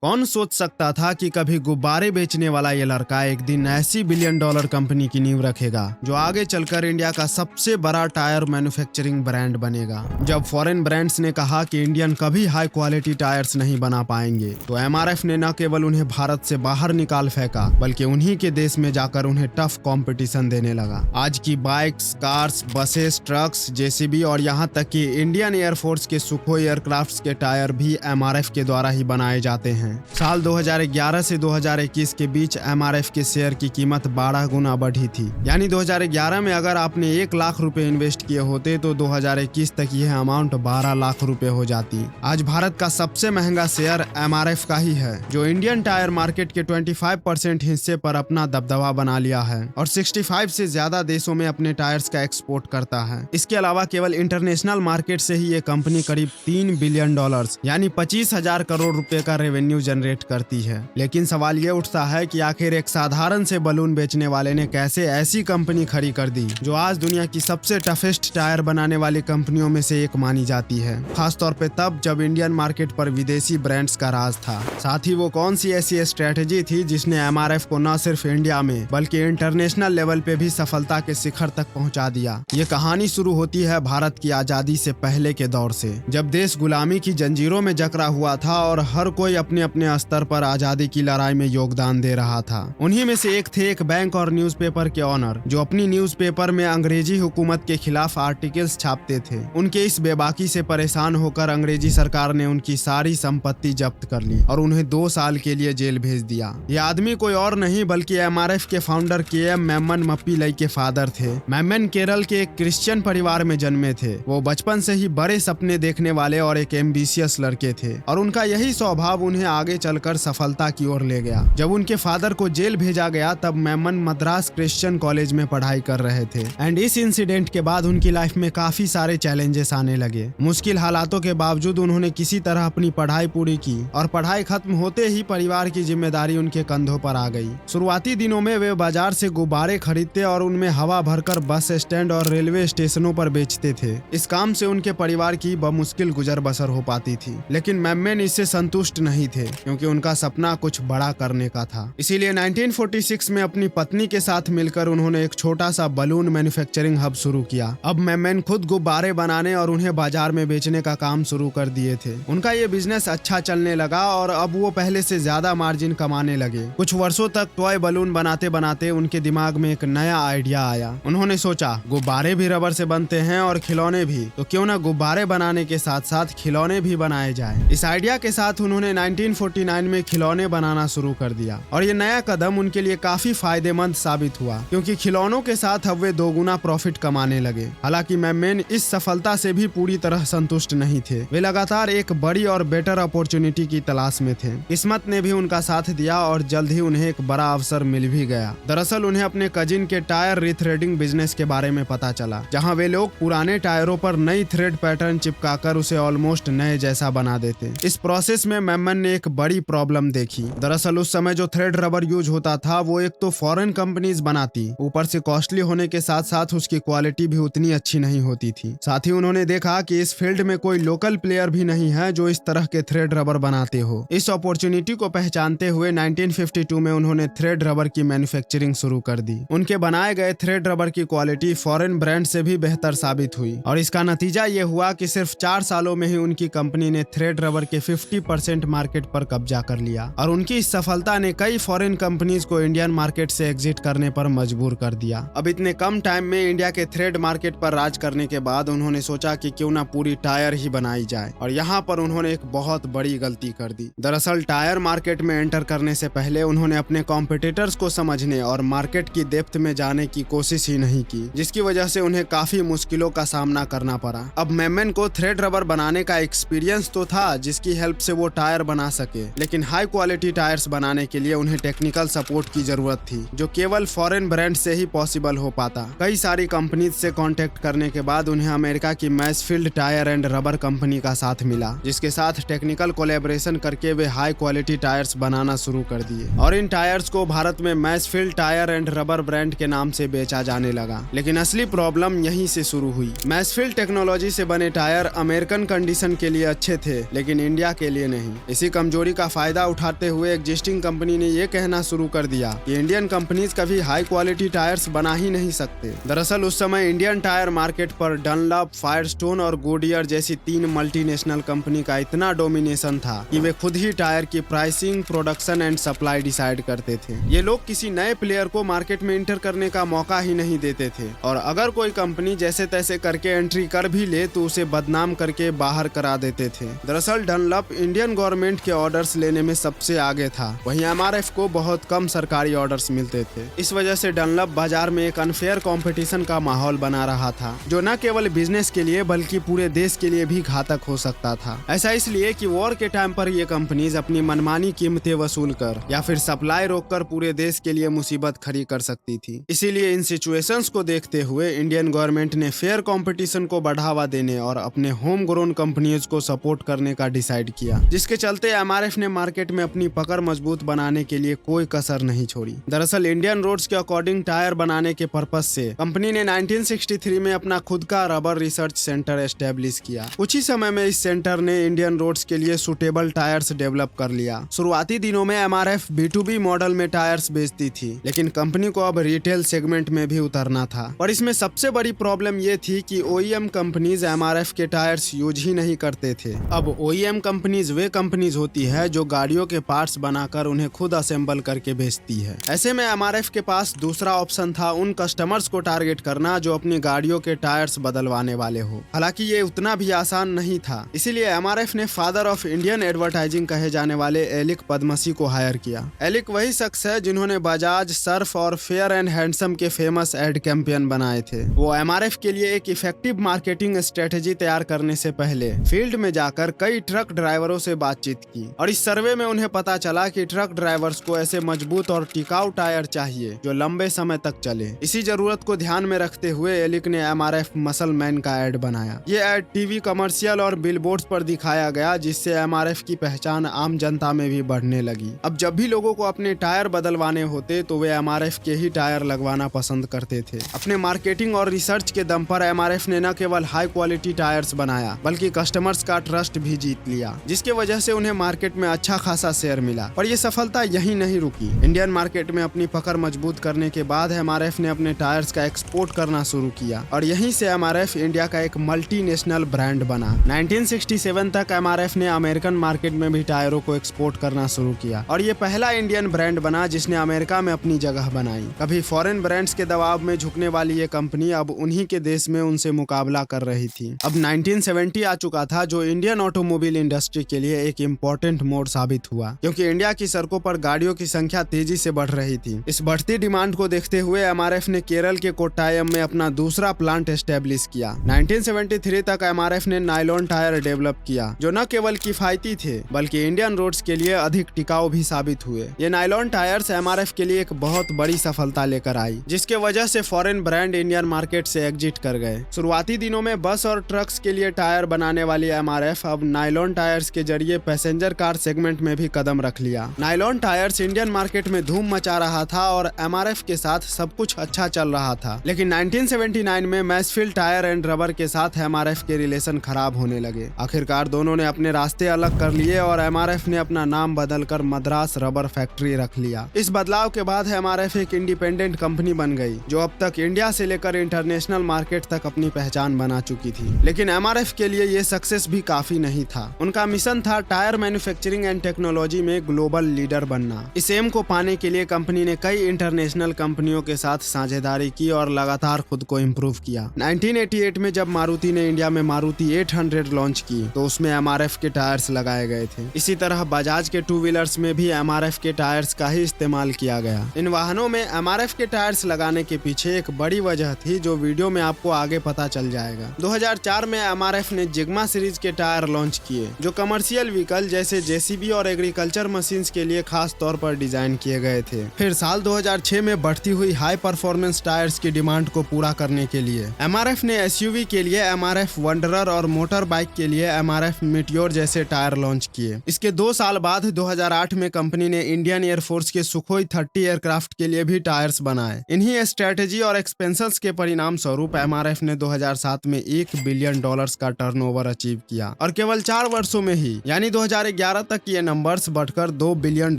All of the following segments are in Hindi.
कौन सोच सकता था कि कभी गुब्बारे बेचने वाला ये लड़का एक दिन ऐसी बिलियन डॉलर कंपनी की नींव रखेगा जो आगे चलकर इंडिया का सबसे बड़ा टायर मैन्युफैक्चरिंग ब्रांड बनेगा। जब फॉरेन ब्रांड्स ने कहा कि इंडियन कभी हाई क्वालिटी टायर्स नहीं बना पाएंगे, तो एमआरएफ ने न केवल उन्हें भारत से बाहर निकाल फेंका, बल्कि उन्हीं के देश में जाकर उन्हें टफ कंपटीशन देने लगा। आज की bikes, cars, buses, trucks, JCB और यहाँ तक कि इंडियन एयरफोर्स के सुखोई एयरक्राफ्ट्स के टायर भी एमआरएफ के द्वारा ही बनाए जाते हैं। साल 2011 से 2021 के बीच एमआरएफ के शेयर की कीमत 12 गुना बढ़ी थी। यानी 2011 में अगर आपने 1 लाख रुपए इन्वेस्ट किए होते तो 2021 तक यह अमाउंट 12 लाख रुपए हो जाती। आज भारत का सबसे महंगा शेयर एमआरएफ का ही है, जो इंडियन टायर मार्केट के 25% हिस्से पर अपना दबदबा बना लिया है और 65 से ज्यादा देशों में अपने टायर्स का एक्सपोर्ट करता है। इसके अलावा केवल इंटरनेशनल मार्केट से ही ये कंपनी करीब $3 बिलियन यानी 25,000 करोड़ रुपए का रेवेन्यू जनरेट करती है। लेकिन सवाल ये उठता है कि आखिर एक साधारण से बलून बेचने वाले ने कैसे ऐसी कंपनी खड़ी कर दी जो आज दुनिया की सबसे टफेस्ट टायर बनाने वाली कंपनियों में से एक मानी जाती है, खासतौर पे तब जब इंडियन मार्केट पर विदेशी ब्रांड्स का राज था। साथ ही वो कौन सी ऐसी स्ट्रेटेजी थी जिसने एमआरएफ को न सिर्फ इंडिया में बल्कि इंटरनेशनल लेवल पे भी सफलता के शिखर तक पहुंचा दिया। ये कहानी शुरू होती है भारत की आजादी से पहले के दौर से, जब देश गुलामी की जंजीरों में जकड़ा हुआ था और हर कोई अपने अपने स्तर पर आजादी की लड़ाई में योगदान दे रहा था। उन्हीं में से एक थे एक बैंक और न्यूज़पेपर के ऑनर, जो अपनी न्यूज़पेपर में अंग्रेजी हुकूमत के खिलाफ आर्टिकल्स छापते थे। उनके इस बेबाकी से परेशान होकर अंग्रेजी सरकार ने उनकी सारी संपत्ति जब्त कर ली और उन्हें 2 साल के लिए जेल भेज दिया। ये आदमी कोई और नहीं बल्कि एमआरएफ के फाउंडर के.एम. मेमन मप्पीलाई के फादर थे। मेमन केरल के एक क्रिश्चियन परिवार में जन्मे थे। वो बचपन से ही बड़े सपने देखने वाले और एक एम्बिशियस लड़के थे और उनका यही स्वभाव उन्हें आगे चलकर सफलता की ओर ले गया। जब उनके फादर को जेल भेजा गया तब मेमन मद्रास क्रिश्चियन कॉलेज में पढ़ाई कर रहे थे एंड इस इंसिडेंट के बाद उनकी लाइफ में काफी सारे चैलेंजेस आने लगे। मुश्किल हालातों के बावजूद उन्होंने किसी तरह अपनी पढ़ाई पूरी की और पढ़ाई खत्म होते ही परिवार की जिम्मेदारी उनके कंधों पर आ गई। शुरुआती दिनों में वे बाजार से गुब्बारे खरीदते और उनमें हवा भरकर बस स्टैंड और रेलवे स्टेशनों पर बेचते थे। इस काम से उनके परिवार की बमुश्किल गुजर बसर हो पाती थी, लेकिन मेमन इससे संतुष्ट नहीं थे क्योंकि उनका सपना कुछ बड़ा करने का था। इसीलिए 1946 में अपनी पत्नी के साथ मिलकर उन्होंने एक छोटा सा बलून मैन्युफैक्चरिंग हब शुरू किया। अब मेमन खुद गुब्बारे बनाने और उन्हें बाजार में बेचने का काम शुरू कर दिए थे। उनका ये बिजनेस अच्छा चलने लगा और अब वो पहले से ज्यादा मार्जिन कमाने लगे। कुछ वर्षों तक टॉय बलून बनाते बनाते उनके दिमाग में एक नया आइडिया आया। उन्होंने सोचा गुब्बारे भी रबर से बनते हैं और खिलौने भी, तो क्यों ना गुब्बारे बनाने के साथ साथ खिलौने भी बनाए जाए। इस आइडिया के साथ उन्होंने 1949 में खिलौने बनाना शुरू कर दिया और ये नया कदम उनके लिए काफी फायदेमंद साबित हुआ क्योंकि खिलौनों के साथ अब वे 2 गुना प्रॉफिट कमाने लगे। हालांकि मेमन इस सफलता से भी पूरी तरह संतुष्ट नहीं थे। वे लगातार एक बड़ी और बेटर अपॉर्चुनिटी की तलाश में थे। किस्मत ने भी उनका साथ दिया और जल्द ही उन्हें एक बड़ा अवसर मिल भी गया। दरअसल उन्हें अपने कजिन के टायर रीथ्रेडिंग बिजनेस के बारे में पता चला, जहाँ वे लोग पुराने टायरों पर नई थ्रेड पैटर्न चिपकाकर उसे ऑलमोस्ट नए जैसा बना देते। इस प्रोसेस में मेमन ने एक बड़ी प्रॉब्लम देखी। दरअसल उस समय जो थ्रेड रबर यूज होता था वो एक तो फॉरेन कंपनीज बनाती, ऊपर से कॉस्टली होने के साथ साथ उसकी क्वालिटी भी उतनी अच्छी नहीं होती थी। साथ ही उन्होंने देखा कि इस फील्ड में कोई लोकल प्लेयर भी नहीं है जो इस तरह के थ्रेड रबर बनाते हो। इस अपॉर्चुनिटी को पहचानते हुए 1952 में उन्होंने थ्रेड रबर की मैन्युफैक्चरिंग शुरू कर दी। उनके बनाए गए थ्रेड रबर की क्वालिटी फॉरेन ब्रांड से भी बेहतर साबित हुई और इसका नतीजा ये हुआ कि सिर्फ 4 सालों में ही उनकी कंपनी ने थ्रेड रबर के 50% मार्केट पर कब्जा कर लिया और उनकी इस सफलता ने कई फॉरेन कंपनीज को इंडियन मार्केट से एग्जिट करने पर मजबूर कर दिया। अब इतने कम टाइम में इंडिया के थ्रेड मार्केट पर राज करने के बाद उन्होंने सोचा कि क्यों ना पूरी टायर ही बनाई जाए और यहाँ पर उन्होंने एक बहुत बड़ी गलती कर दी। दरअसल टायर मार्केट में एंटर करने से पहले उन्होंने अपने कॉम्पिटिटर्स को समझने और मार्केट की डेप्थ में जाने की कोशिश ही नहीं की, जिसकी वजह से उन्हें काफी मुश्किलों का सामना करना पड़ा। अब मेमन को थ्रेड रबर बनाने का एक्सपीरियंस तो था जिसकी हेल्प से वो टायर बना सके, लेकिन हाई क्वालिटी टायर्स बनाने के लिए उन्हें टेक्निकल सपोर्ट की जरूरत थी जो केवल फॉरेन ब्रांड से ही पॉसिबल हो पाता। कई सारी कंपनीज से कांटेक्ट करने के बाद उन्हें अमेरिका की Mansfield tyre and rubber company का साथ मिला, जिसके साथ टेक्निकल कोलैबोरेशन करके वे हाई क्वालिटी टायर्स बनाना शुरू कर दिए और इन टायर्स को भारत में Mansfield tyre and rubber brand के नाम से बेचा जाने लगा। लेकिन असली प्रॉब्लम यहीं से शुरू हुई। मैसफील्ड टेक्नोलॉजी से बने टायर अमेरिकन कंडीशन के लिए अच्छे थे लेकिन इंडिया के लिए नहीं। इसी कमजोरी का फायदा उठाते हुए एग्जिस्टिंग कंपनी ने ये कहना शुरू कर दिया कि इंडियन कंपनीज कभी हाई क्वालिटी टायर्स बना ही नहीं सकते। दरअसल उस समय इंडियन टायर मार्केट पर डनलॉप, फायरस्टोन और गुडियर जैसी 3 मल्टीनेशनल कंपनी का इतना डोमिनेशन था कि वे खुद ही टायर की pricing, production and supply decide करते थे। ये लोग किसी नए प्लेयर को मार्केट में इंटर करने का मौका ही नहीं देते थे और अगर कोई कंपनी जैसे तैसे करके एंट्री कर भी ले तो उसे बदनाम करके बाहर करा देते थे। दरअसल डनलॉप इंडियन गवर्नमेंट के ऑर्डर्स लेने में सबसे आगे था, वहीं एमआरएफ को बहुत कम सरकारी ऑर्डर्स मिलते थे। इस वजह से डनलॉप बाजार में एक अनफेयर कंपटीशन का माहौल बना रहा था, जो न केवल बिजनेस के लिए बल्कि पूरे देश के लिए भी घातक हो सकता था। ऐसा इसलिए कि वॉर के टाइम पर ये कंपनीज अपनी मनमानी कीमतें वसूल कर या फिर सप्लाई रोककर पूरे देश के लिए मुसीबत खड़ी कर सकती थी। इसीलिए इन सिचुएशंस को देखते हुए इंडियन गवर्नमेंट ने फेयर कंपटीशन को बढ़ावा देने और अपने होम ग्रोन कंपनीज को सपोर्ट करने का डिसाइड किया, जिसके चलते एमआरएफ ने मार्केट में अपनी पकड़ मजबूत बनाने के लिए कोई कसर नहीं छोड़ी। दरअसल इंडियन रोड्स के अकॉर्डिंग टायर बनाने के पर्पज से कंपनी ने 1963 में अपना खुद का रबर रिसर्च सेंटर एस्टेब्लिश किया। कुछ ही समय में इस सेंटर ने इंडियन रोड्स के लिए सुटेबल टायर्स डेवलप कर लिया। शुरुआती दिनों में एमआरएफ B2B मॉडल में टायर्स बेचती थी, लेकिन कंपनी को अब रिटेल सेगमेंट में भी उतरना था। और इसमें सबसे बड़ी प्रॉब्लम ये थी कि OEM कंपनीज एमआरएफ के टायर्स यूज ही नहीं करते थे। अब OEM कंपनीज वे कंपनीज होती है जो गाड़ियों के पार्ट्स बनाकर उन्हें खुद असेंबल करके बेचती है। ऐसे में एमआरएफ के पास दूसरा ऑप्शन था उन कस्टमर्स को टारगेट करना जो अपनी गाड़ियों के टायर्स बदलवाने वाले हो। हालांकि ये उतना भी आसान नहीं था, इसीलिए एमआरएफ ने फादर ऑफ इंडियन एडवर्टाइजिंग कहे जाने वाले एलिक पद्मसी को हायर किया। एलिक वही शख्स है जिन्होंने बजाज, सर्फ और फेयर एंड हैंडसम के फेमस एड कैंपेन बनाए थे। वो एमआरएफ के लिए एक इफेक्टिव मार्केटिंग स्ट्रेटेजी तैयार करने से पहले फील्ड में जाकर कई ट्रक ड्राइवरों से बातचीत की और इस सर्वे में उन्हें पता चला कि ट्रक ड्राइवर्स को ऐसे मजबूत और टिकाऊ टायर चाहिए जो लंबे समय तक चले। इसी जरूरत को ध्यान में रखते हुए एलिक ने एमआरएफ मसल मैन का एड बनाया। ये एड टीवी, कमर्शियल और बिलबोर्ड्स पर दिखाया गया, जिससे एमआरएफ की पहचान आम जनता में भी बढ़ने लगी। अब जब भी लोगों को अपने टायर बदलवाने होते तो वे एमआरएफ के ही टायर लगवाना पसंद करते थे। अपने मार्केटिंग और रिसर्च के दम पर एमआरएफ ने न केवल हाई क्वालिटी टायर्स बनाया बल्कि कस्टमर्स का ट्रस्ट भी जीत लिया, जिसके वजह से उन्हें मार्केट में अच्छा खासा शेयर मिला। पर ये सफलता यहीं नहीं रुकी। इंडियन मार्केट में अपनी पकड़ मजबूत करने के बाद एमआरएफ ने अपने टायर्स का एक्सपोर्ट करना शुरू किया और यहीं से एमआरएफ इंडिया का एक मल्टीनेशनल ब्रांड बना। 1967 तक एमआरएफ ने अमेरिकन मार्केट में भी टायरों को एक्सपोर्ट करना शुरू किया और ये पहला इंडियन ब्रांड बना जिसने अमेरिका में अपनी जगह बनाई। कभी फॉरेन ब्रांड्स के दबाव में झुकने वाली ये कंपनी अब उन्हीं के देश में उनसे मुकाबला कर रही थी। अब 1970 आ चुका था, जो इंडियन ऑटोमोबाइल इंडस्ट्री के लिए एक इम्पोर्टेंट मोड़ साबित हुआ, क्योंकि इंडिया की सड़कों पर गाड़ियों की संख्या तेजी से बढ़ रही थी। इस बढ़ती डिमांड को देखते हुए एमआरएफ ने केरल के कोट्टायम में अपना दूसरा प्लांट एस्टेब्लिश किया। 1973 तक एमआरएफ ने नायलॉन टायर डेवलप किया, जो न केवल किफायती थे बल्कि इंडियन रोड्स के लिए अधिक टिकाऊ भी साबित हुए। ये नायलॉन टायर्स एमआरएफ के लिए एक बहुत बड़ी सफलता लेकर आई, जिसके वजह से फॉरेन ब्रांड इंडियन मार्केट से एग्जिट कर गए। शुरुआती दिनों में बस और ट्रक्स के लिए टायर बनाने वाली एमआरएफ अब नायलॉन टायर्स के जरिए पैसेंजर कार सेगमेंट में भी कदम रख लिया। नायलॉन टायर्स इंडियन मार्केट में धूम मचा रहा था और एमआरएफ के साथ सब कुछ अच्छा चल रहा था, लेकिन 1979 में मैसफील्ड टायर एंड रबर के साथ एमआरएफ के रिलेशन खराब होने लगे। आखिरकार दोनों ने अपने रास्ते अलग कर लिए और एमआरएफ ने अपना नाम बदलकर मद्रास रबर फैक्ट्री रख लिया। इस बदलाव के बाद एमआरएफ एक इंडिपेंडेंट कंपनी बन गई, जो अब तक इंडिया से लेकर इंटरनेशनल मार्केट तक अपनी पहचान बना चुकी थी। लेकिन एमआरएफ के लिए ये सक्सेस भी काफी नहीं था। उनका मिशन था टायर मैन्युफैक्चरिंग एंड टेक्नोलॉजी में ग्लोबल लीडर बनना। इस एम को पाने के लिए कंपनी ने कई इंटरनेशनल कंपनियों के साथ साझेदारी की और लगातार खुद को इम्प्रूव किया। 1988 में जब मारुति ने इंडिया में मारुति 800 लॉन्च की तो उसमें एमआरएफ के टायर्स लगाए गए थे। इसी तरह बजाज के 2 व्हीलर्स में भी एमआरएफ के टायर्स का ही इस्तेमाल किया गया। इन वाहनों में एमआरएफ के टायर्स लगाने के पीछे एक बड़ी वजह थी, जो वीडियो में आपको आगे पता चल जाएगा। 2004 में एमआरएफ ने जिग्मा सीरीज के टायर लॉन्च किए, जो कमर्शियल व्हीकल जैसे जेसीबी और एग्रीकल्चर मशीन्स के लिए खास तौर पर डिजाइन किए गए थे। फिर साल 2006 में बढ़ती हुई हाई परफॉर्मेंस टायर्स की डिमांड को पूरा करने के लिए एमआरएफ ने एसयूवी के लिए एमआरएफ वंडरर और मोटर बाइक के लिए एमआरएफ मीटियोर जैसे टायर लॉन्च किए। इसके 2 साल बाद 2008 में कंपनी ने इंडियन एयरफोर्स के सुखोई 30 एयरक्राफ्ट के लिए भी टायर्स बनाए। इन्हीं स्ट्रेटेजी और एक्सपेंशन के परिणाम स्वरूप एमआरएफ ने 2007 में $1 बिलियन का टर्नओवर अचीव किया और केवल 4 वर्षों में ही यानी 2011 तक ये नंबर्स बढ़कर $2 बिलियन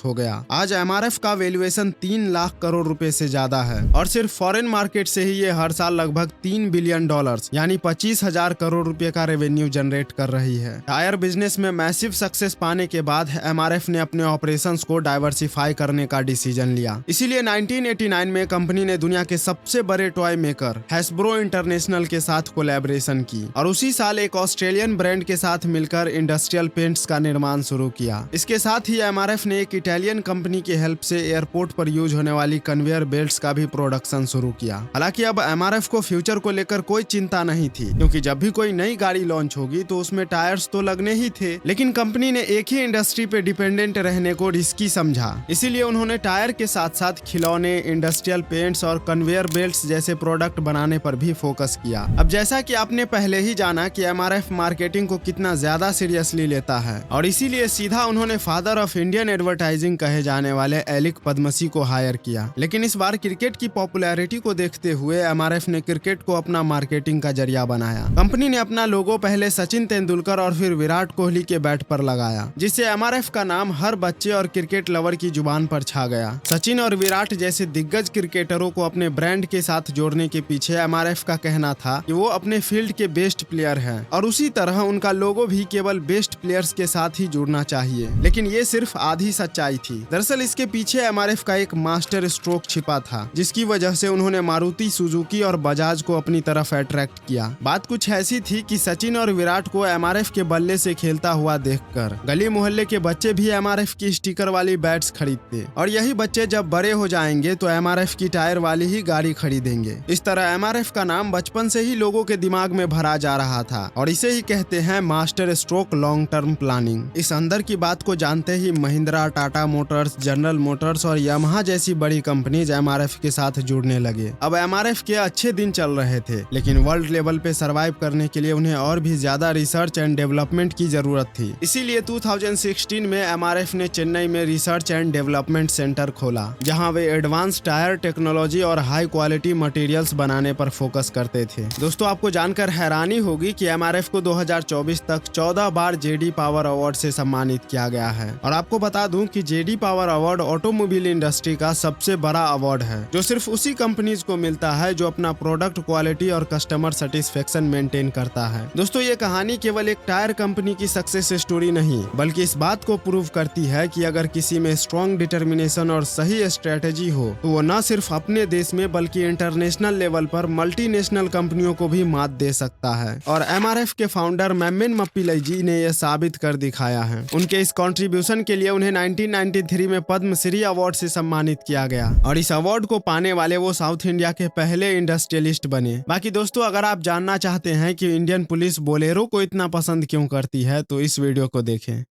हो गया। आज एमआरएफ का वैल्यूएशन 3 लाख करोड़ रुपए से ज्यादा है और सिर्फ फॉरेन मार्केट से ही ये हर साल लगभग $3 बिलियन यानी 25,000 करोड़ रुपए का रेवेन्यू जनरेट कर रही है। टायर बिजनेस में मैसिव सक्सेस पाने के बाद एमआरएफ ने अपने ऑपरेशंस को डाइवर्सिफाई करने का डिसीजन लिया। इसीलिए 1989 में कंपनी ने दुनिया के सबसे बड़े टॉय मेकर हैस्ब्रो इंटरनेशनल के साथ कोलैबोरेशन की और उसी साल एक ऑस्ट्रेलियन ब्रांड के साथ मिलकर इंडस्ट्रियल पेंट्स का निर्माण शुरू किया। इसके साथ ही एमआरएफ ने एक इटालियन कंपनी की हेल्प से एयरपोर्ट पर यूज होने वाली कन्वेयर बेल्ट्स का भी प्रोडक्शन शुरू किया। हालांकि अब एमआरएफ को फ्यूचर को लेकर कोई चिंता नहीं थी, क्योंकि जब भी कोई नई गाड़ी लॉन्च होगी तो उसमें टायर्स तो लगने ही थे, लेकिन कंपनी ने एक ही इंडस्ट्री पे डिपेंडेंट रहने को रिस्की समझा। इसीलिए उन्होंने टायर के साथ साथ खिलौने, इंडस्ट्रियल पेंट्स और कन्वेयर बेल्ट्स जैसे प्रोडक्ट बनाने पर भी फोकस किया। अब जैसा कि आपने पहले ही जाना कि एमआरएफ मार्केटिंग को कितना ज्यादा सीरियसली लेता है और इसीलिए सीधा उन्होंने फादर ऑफ इंडियन एडवर्टाइजिंग कहे जाने वाले एलिक पद्मसी को हायर किया। लेकिन इस बार क्रिकेट की पॉपुलैरिटी को देखते हुए एमआरएफ ने क्रिकेट को अपना मार्केटिंग का जरिया बनाया। कंपनी ने अपना लोगो पहले सचिन तेंदुलकर और फिर विराट कोहली के बैट पर लगाया, जिससे एमआरएफ का नाम हर बच्चे और क्रिकेट लवर की जुबान पर छा गया। सचिन और विराट जैसे दिग्गज क्रिकेटरों को अपने ब्रांड के साथ जोड़ने के पीछे एमआरएफ का कहना था कि वो अपने फील्ड के बेस्ट प्लेयर हैं और उसी तरह उनका लोगो भी केवल बेस्ट प्लेयर्स के साथ ही जुड़ना चाहिए। लेकिन ये सिर्फ आधी सच्चाई थी। दरअसल इसके पीछे एमआरएफ का एक मास्टर स्ट्रोक छिपा था, जिसकी वजह से उन्होंने मारुति सुजुकी और बजाज को अपनी तरफ अट्रैक्ट किया। बात कुछ ऐसी थी कि सचिन और विराट को एमआरएफ के बल्ले से खेलता हुआ देखकर गली मोहल्ले के बच्चे भी एमआरएफ की स्टिकर वाली बैट्स खरीदते और यही बच्चे जब बड़े हो जाएंगे तो एमआरएफ की टायर वाली ही गाड़ी खरीदेंगे। इस तरह एमआरएफ का नाम बचपन से ही लोगों के दिमाग में भरा जा रहा था और इसे ही कहते हैं master stroke long term planning. इस अंदर की बात को जानते ही Mahindra, Tata motors, general motors और यामाहा जैसी बड़ी कंपनीज एमआरएफ के साथ जुड़ने लगे। अब एमआरएफ के अच्छे दिन चल रहे थे, लेकिन वर्ल्ड लेवल पे सरवाइव करने के लिए उन्हें और भी ज्यादा रिसर्च एंड डेवलपमेंट की जरूरत थी। इसीलिए 2016 में एमआरएफ ने चेन्नई में रिसर्च एंड डेवलपमेंट सेंटर खोला, जहां वे एडवांस टायर टेक्नोलॉजी और हाई क्वालिटी मटेरियल्स बनाने पर फोकस करते थे। दोस्तों, आपको जानकर हैरानी होगी कि एमआरएफ को 2024 तक 14 बार जेडी पावर अवार्ड से सम्मानित किया गया है। और आपको बता दूं कि JD power award automobile industry का सबसे बड़ा अवार्ड है, जो सिर्फ उसी कंपनीज को मिलता है जो अपना प्रोडक्ट क्वालिटी और कस्टमर सेटिस्फेक्शन मेंटेन करता है। दोस्तों, ये कहानी केवल एक टायर कंपनी की सक्सेस स्टोरी नहीं, बल्कि इस बात को प्रूव करती है कि अगर किसी में स्ट्रॉन्ग डिटर्मिनेशन और सही स्ट्रेटेजी हो तो वो न सिर्फ अपने देश में बल्कि इंटरनेशनल लेवल पर मल्टीनेशनल कंपनियों को भी मात दे सकता है। और एमआरएफ के फाउंडर मेम्मिन मप्पिलाई जी ने यह साबित कर दिखाया है। उनके इस कंट्रीब्यूशन के लिए उन्हें 1993 में पद्मश्री अवार्ड से सम्मानित किया गया और इस अवार्ड को पाने वाले वो साउथ इंडिया के पहले इंडस्ट्रियलिस्ट बने। बाकी दोस्तों, अगर आप जानना चाहते हैं कि इंडियन पुलिस बोलेरो को इतना पसंद क्यों करती है तो इस वीडियो को देखें।